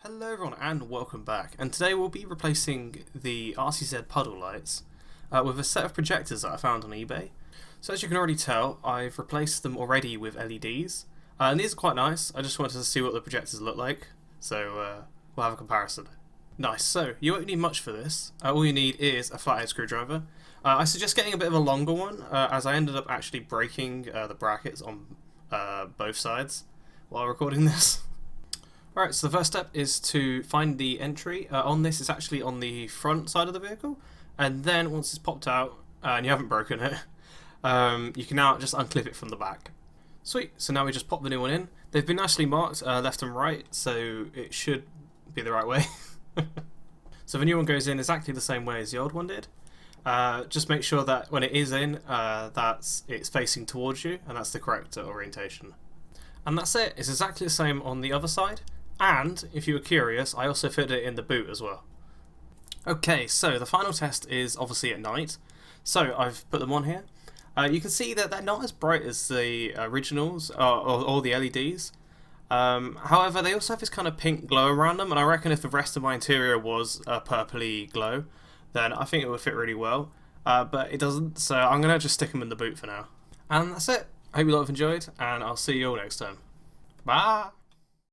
Hello everyone and welcome back, and today we'll be replacing the RCZ Puddle lights with a set of projectors that I found on eBay. So as you can already tell, I've replaced them already with LEDs, and these are quite nice. I just wanted to see what the projectors look like, so we'll have a comparison. Nice, so you won't need much for this. All you need is a flathead screwdriver. I suggest getting a bit of a longer one, as I ended up actually breaking the brackets on both sides while recording this. Alright, so the first step is to find the entry. On this, it's actually on the front side of the vehicle, and then once it's popped out and you haven't broken it, you can now just unclip it from the back. Sweet, so now we just pop the new one in. They've been nicely marked left and right, so it should be the right way. So the new one goes in exactly the same way as the old one did. Just make sure that when it is in, it's facing towards you, and that's the correct orientation. And that's it, it's exactly the same on the other side. And, if you were curious, I also fitted it in the boot as well. Okay, so the final test is obviously at night. So I've put them on here. You can see that they're not as bright as the originals, or the LEDs. However, they also have this kind of pink glow around them, and I reckon if the rest of my interior was a purpley glow, then I think it would fit really well. But it doesn't, so I'm going to just stick them in the boot for now. And that's it. I hope you all have enjoyed, and I'll see you all next time. Bye!